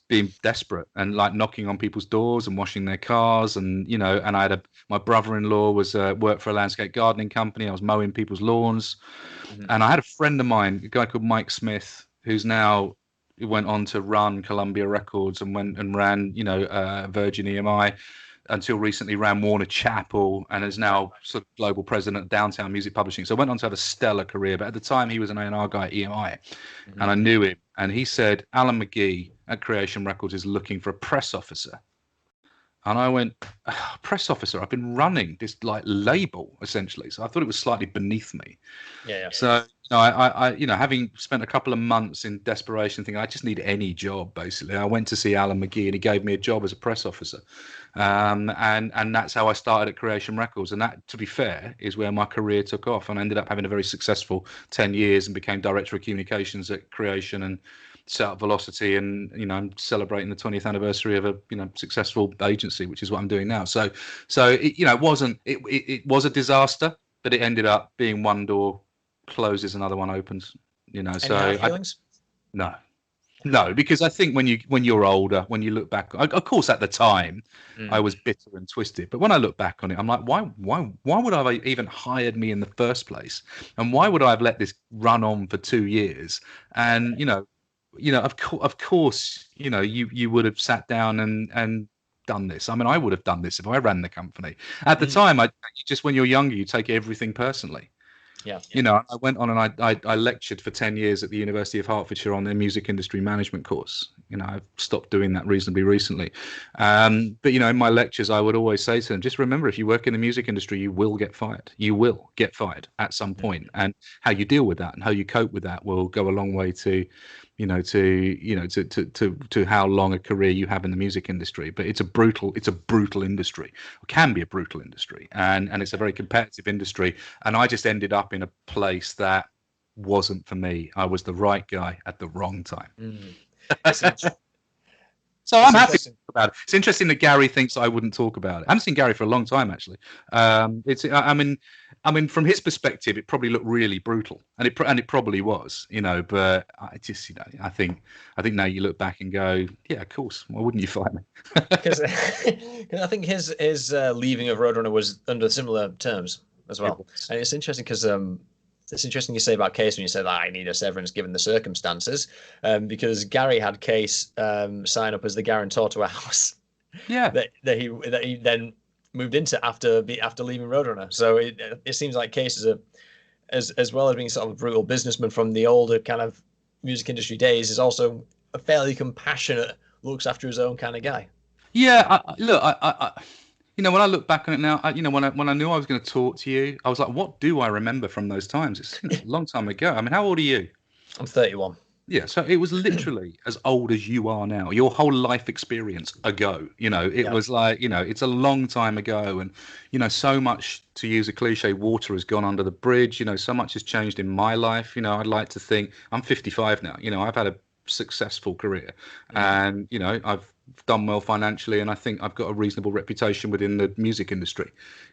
being desperate and like knocking on people's doors and washing their cars. And, and I had my brother-in-law was worked for a landscape gardening company. I was mowing people's lawns. And I had a friend of mine, a guy called Mike Smith, who's now went on to run Columbia Records and went and ran, Virgin EMI. Until recently ran Warner Chappell and is now sort of global president of Downtown Music Publishing. So went on to have a stellar career. But at the time, he was an A&R guy at EMI. And I knew him. And he said, Alan McGee at Creation Records is looking for a press officer. And I went, press officer? I've been running this like label, essentially. So I thought it was slightly beneath me. Yeah. So I having spent a couple of months in desperation thinking I just need any job, basically, I went to see Alan McGee and he gave me a job as a press officer. And that's how I started at Creation Records. And that, to be fair, is where my career took off. And I ended up having a very successful 10 years and became director of communications at Creation and set up Velocity. And, I'm celebrating the 20th anniversary of a, successful agency, which is what I'm doing now. So it, it was a disaster, but it ended up being one door closes, another one opens, so Any hard feelings? No, because I think when you're older, when you look back, of course at the time I was bitter and twisted, but when I look back on it, I'm like, why would I have even hired me in the first place, and why would I have let this run on for 2 years? And of course you would have sat down and done this. I mean, I would have done this if I ran the company at the time. Just when you're younger, you take everything personally. Yeah. I went on and I lectured for 10 years at the University of Hertfordshire on their music industry management course. I've stopped doing that reasonably recently. But, in my lectures, I would always say to them, just remember, if you work in the music industry, you will get fired. You will get fired at some point. And how you deal with that and how you cope with that will go a long way to how long a career you have in the music industry. But it's a brutal industry, or can be a brutal industry, and it's a very competitive industry. And I just ended up in a place that wasn't for me. I was the right guy at the wrong time. So I'm happy to talk about it. It's interesting that Gary thinks I wouldn't talk about it. I haven't seen Gary for a long time, actually. I mean, from his perspective, it probably looked really brutal, and it probably was, But I just, I think now you look back and go, yeah, of course. Why wouldn't you fire me? Because I think his leaving of Roadrunner was under similar terms as well, and it's interesting because it's interesting you say about Case when you said I need a severance given the circumstances, because Gary had Case sign up as the guarantor to a house. Yeah. That he then moved into after leaving Roadrunner. So it seems like Case is as well as being sort of a brutal businessman from the older kind of music industry days, is also a fairly compassionate, looks after his own kind of guy. Yeah, when I look back on it now, when I knew I was going to talk to you, I was like, what do I remember from those times? It's a long time ago. I mean, how old are you? I'm 31. Yeah, so it was literally as old as you are now. Your whole life experience ago. It was like, it's a long time ago, and so much, to use a cliche, water has gone under the bridge. So much has changed in my life. I'd like to think I'm 55 now. I've had a successful career, and I've done well financially, and I think I've got a reasonable reputation within the music industry,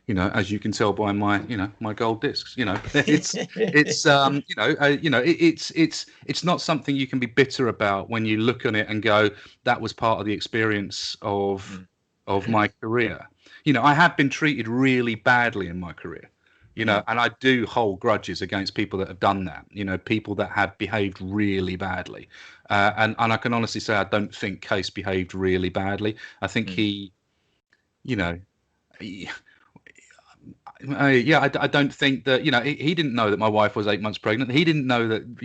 as you can tell by my my gold discs. It's it's not something you can be bitter about when you look on it and go, that was part of the experience of my career. I have been treated really badly in my career, and I do hold grudges against people that have done that, people that have behaved really badly. And I can honestly say I don't think Case behaved really badly. I think he, I don't think that, he didn't know that my wife was 8 months pregnant. He didn't know that,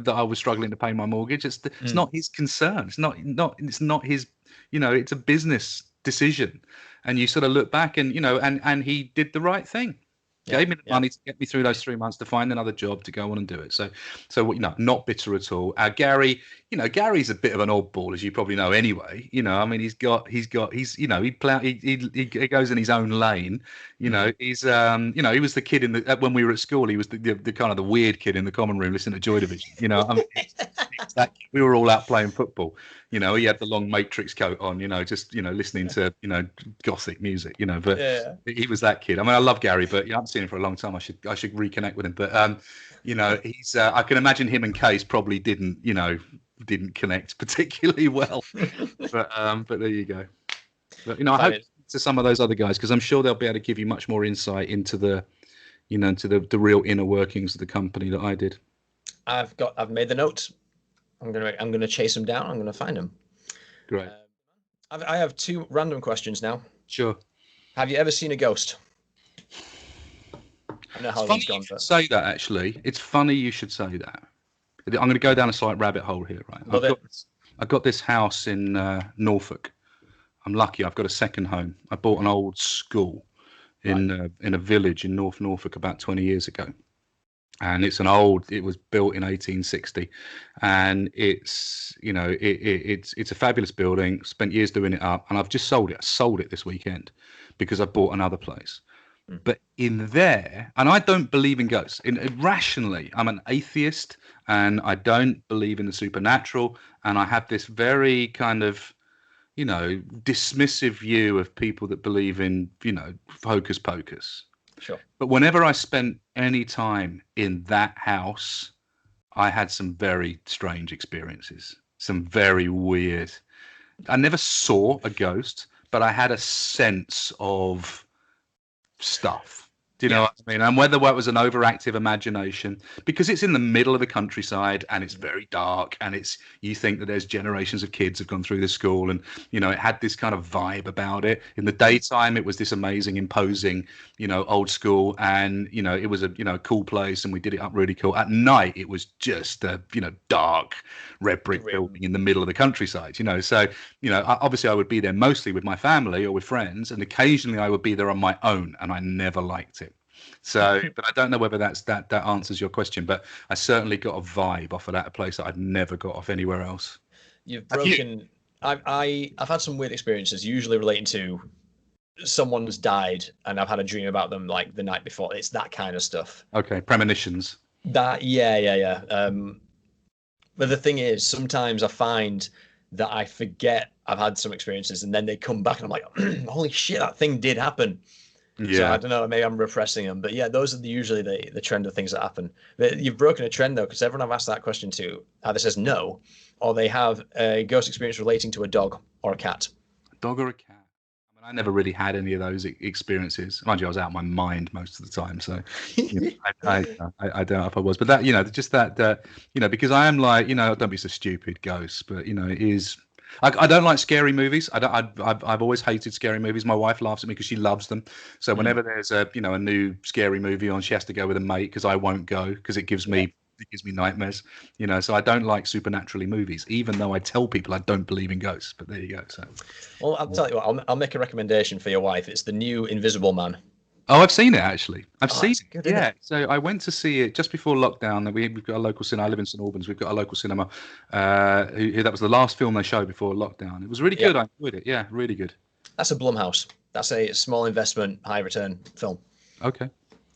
that I was struggling to pay my mortgage. It's not his concern. It's not his, it's a business decision. And you sort of look back and, and he did the right thing. Gave me the money to get me through those 3 months to find another job to go on and do it. So not bitter at all. Gary, Gary's a bit of an oddball, as you probably know anyway. I mean, he goes in his own lane. He's he was the kid when we were at school. He was the kind of the weird kid in the common room listening to Joy Division. I mean, we were all out playing football. He had the long Matrix coat on, just listening to gothic music, but he was that kid. I mean, I love Gary, but I haven't seen him for a long time. I should reconnect with him. But he's I can imagine him and Case probably didn't connect particularly well. But there you go. But I hope to some of those other guys, because I'm sure they'll be able to give you much more insight into the the real inner workings of the company that I did. I've made the notes. I'm gonna chase them down. I'm gonna find them. Great. I have 2 random questions now. Sure. Have you ever seen a ghost? I know how it's funny you say that, actually. It's funny you should say that. I'm going to go down a slight rabbit hole here, right? I've got this house in Norfolk. I'm lucky. I've got a second home. I bought an old school in a village in North Norfolk about 20 years ago. And it was built in 1860, and it's it's a fabulous building. Spent years doing it up, and I've just sold it. I sold it this weekend because I bought another place. But in there, and I don't believe in ghosts. Rationally, I'm an atheist, and I don't believe in the supernatural, and I have this very kind of dismissive view of people that believe in hocus pocus. Sure. But whenever I spent any time in that house, I had some very strange experiences, some very weird. I never saw a ghost, but I had a sense of stuff. Do you know what I mean? And whether that was an overactive imagination, because it's in the middle of the countryside and it's very dark, and you think that there's generations of kids have gone through this school, and it had this kind of vibe about it. In the daytime, it was this amazing, imposing, old school, and it was a cool place, and we did it up really cool. At night, it was just a dark red brick building in the middle of the countryside. So obviously I would be there mostly with my family or with friends, and occasionally I would be there on my own, and I never liked it. So, but I don't know whether that answers your question, but I certainly got a vibe off of that place that I'd never got off anywhere else. You've broken. I've had some weird experiences, usually relating to someone's died, and I've had a dream about them like the night before. It's that kind of stuff. Okay, premonitions. Yeah. But the thing is, sometimes I find that I forget I've had some experiences, and then they come back, and I'm like, holy shit, that thing did happen. Yeah. So I don't know, maybe I'm repressing them, but yeah, those are usually the trend of things that happen. But you've broken a trend though, because everyone I've asked that question to either says no, or they have a ghost experience relating to a dog or a cat. A dog or a cat? I mean, I never really had any of those experiences. Mind you, I was out of my mind most of the time, so I don't know if I was. But that, just that, because I am like, don't be so stupid, ghosts. But it is. I don't like scary movies. I've always hated scary movies. My wife laughs at me because she loves them. So whenever there's a new scary movie on, she has to go with a mate because I won't go because it gives me nightmares. So I don't like supernaturally movies, even though I tell people I don't believe in ghosts. But there you go. So, Well, I'll tell you what. I'll make a recommendation for your wife. It's the new Invisible Man. oh, I've seen it actually. I've seen it's it. good, isn't Yeah. it? So I went to see it just before lockdown. We've got a local cinema. I live in St Albans. We've got a local cinema. That was the last film they showed before lockdown. It was really good. I enjoyed it. Yeah, really good. That's a Blumhouse. That's a small investment, high return film. Okay.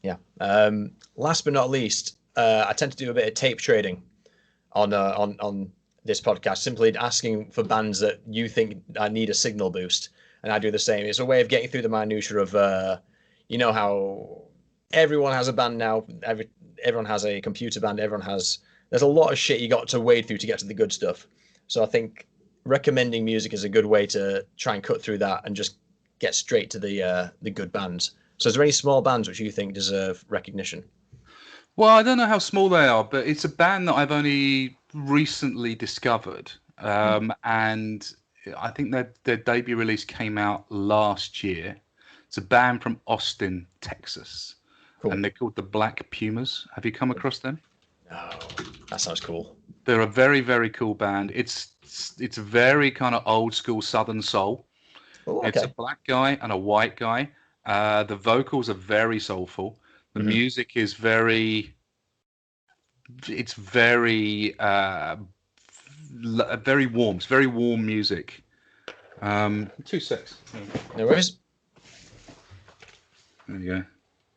Yeah. Last but not least, I tend to do a bit of tape trading on this podcast, simply asking for bands that you think I need a signal boost, and I do the same. It's a way of getting through the minutiae of, how everyone has a band now. Everyone has a computer band. There's a lot of shit you got to wade through to get to the good stuff. So I think recommending music is a good way to try and cut through that and just get straight to the good bands. So is there any small bands which you think deserve recognition? Well, I don't know how small they are, but it's a band that I've only recently discovered, and I think their debut release came out last year. It's a band from Austin, Texas, and they're called the Black Pumas. Have you come across them? No, that sounds cool. They're a very, very cool band. It's very kind of old school Southern soul. Oh, okay. It's a black guy and a white guy. The vocals are very soulful. The music is very very warm. It's very warm music. 2 secs. No worries. There you go.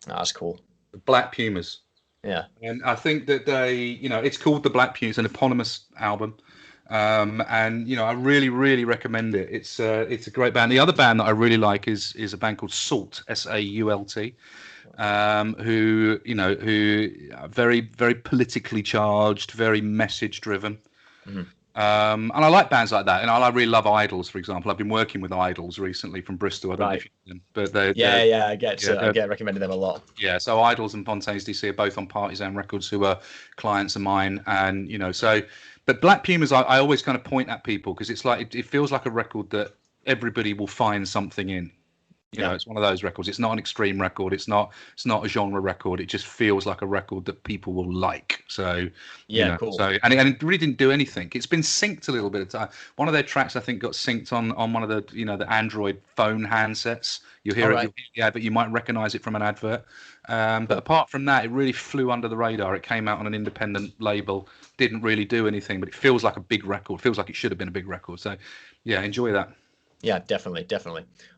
Oh, that's cool. The Black Pumas. Yeah. And I think that it's called the Black Pumas, an eponymous album. And I really, really recommend it. It's a great band. The other band that I really like is a band called Salt, Sault, who are very, very politically charged, very message driven. And I like bands like that. And I really love Idols, for example. I've been working with Idols recently from Bristol. I don't know if you know them, but I get recommended them a lot. Yeah, so Idols and Fontaines DC are both on Partisan Records, who are clients of mine, and But Black Pumas, I always kind of point at people because it's like it feels like a record that everybody will find something in. It's one of those records. It's not an extreme record. It's not a genre record. It just feels like a record that people will like. So cool. So and it really didn't do anything. It's been synced a little bit of time. One of their tracks I think got synced on one of the the Android phone handsets. You hear it, but you might recognize it from an advert. But apart from that, it really flew under the radar. It came out on an independent label. Didn't really do anything, but it feels like a big record. Feels like it should have been a big record. So yeah, enjoy that. Yeah, definitely.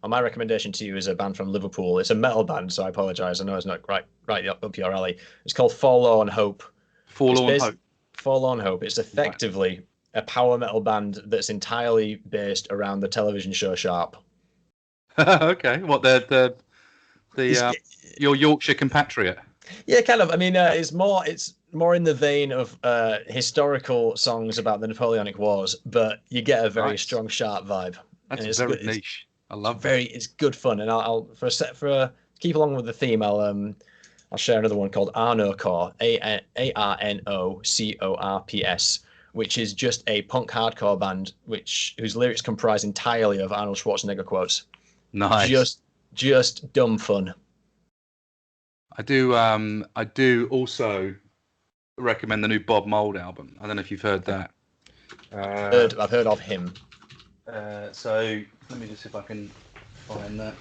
And my recommendation to you is a band from Liverpool. It's a metal band, so I apologise. I know it's not right up your alley. It's called Forlorn Hope. Forlorn Hope. Forlorn Hope. It's effectively a power metal band that's entirely based around the television show Sharp. Okay, what your Yorkshire compatriot? Yeah, kind of. I mean, it's more in the vein of historical songs about the Napoleonic Wars, but you get a very strong Sharp vibe. That's very niche. I love that. It's good fun, and I'll keep along with the theme. I'll share another one called Arnocorps, Arnocorps, which is just a punk hardcore band whose lyrics comprise entirely of Arnold Schwarzenegger quotes. Nice. Just dumb fun. I do also recommend the new Bob Mould album. I don't know if you've heard that. I've heard of him. So let me just see if I can find that.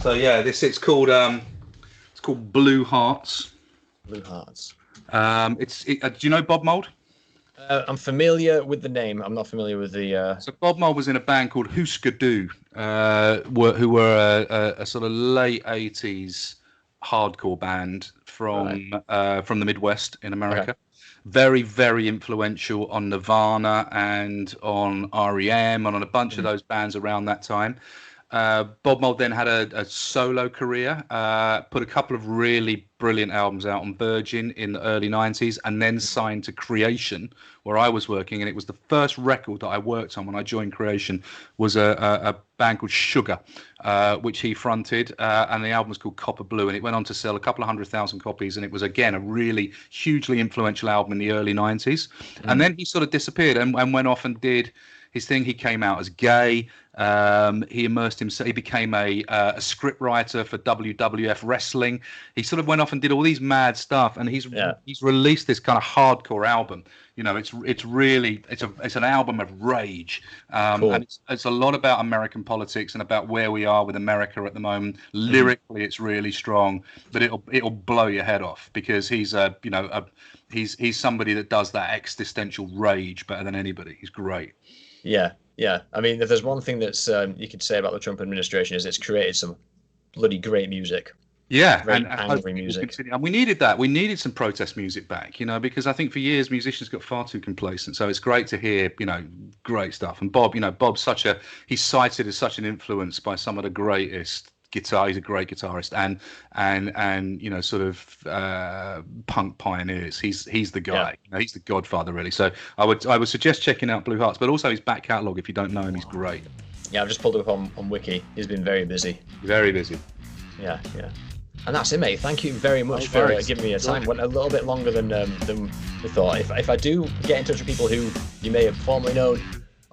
So yeah, it's called Blue Hearts. Blue Hearts. Do you know Bob Mould? I'm familiar with the name. I'm not familiar with the. So Bob Mould was in a band called Husker Du, who were a sort of late '80s hardcore band from the Midwest in America. Okay. Very, very influential on Nirvana and on REM and on a bunch of those bands around that time. Bob Mould then had a solo career, put a couple of really brilliant albums out on Virgin in the early 90s, and then signed to Creation, where I was working. And it was the first record that I worked on when I joined Creation, was a band called Sugar, which he fronted, and the album was called Copper Blue, and it went on to sell a couple of 100,000 copies, and it was, again, a really hugely influential album in the early 90s. And then he sort of disappeared and went off and did his thing. He came out as gay. He immersed himself. He became a script writer for WWF wrestling. He sort of went off and did all these mad stuff, and he's released this kind of hardcore album. It's an album of rage, Cool. and it's a lot about American politics and about where we are with America at the moment. Lyrically, it's really strong, but it'll blow your head off, because he's he's somebody that does that existential rage better than anybody. He's great. Yeah. I mean, if there's one thing that's you could say about the Trump administration, is it's created some bloody great music. Yeah, Very and angry music. and we needed that. We needed some protest music back, because I think for years musicians got far too complacent. So it's great to hear, great stuff. And Bob, Bob's he's cited as such an influence by some of the greatest guitar. He's a great guitarist, and sort of punk pioneers. He's the guy. Yeah. He's the godfather, really. So I would suggest checking out Blue Hearts, but also his back catalogue. If you don't know him, he's great. Yeah, I've just pulled it up on Wiki. He's been very busy. Very busy. Yeah. And that's it, mate. Thank you very much for giving me a time. Went a little bit longer than we thought. If I do get in touch with people who you may have formerly known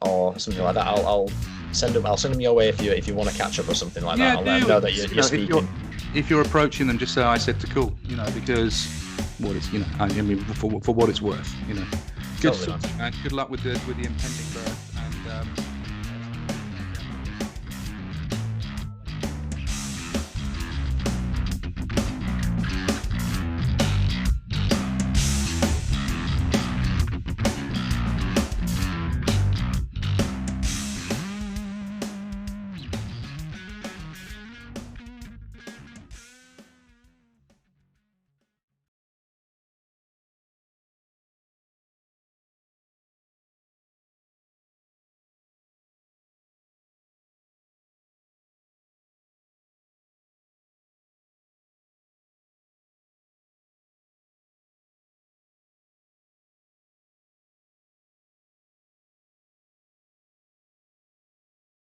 or something like that, I'll send them your way if you want to catch up or something like that. I'll let them know that you're speaking. If you're approaching them, just say I said to call, because what it's, I mean, for what it's worth, Good Totally, stuff, man. Good luck with the impending birth.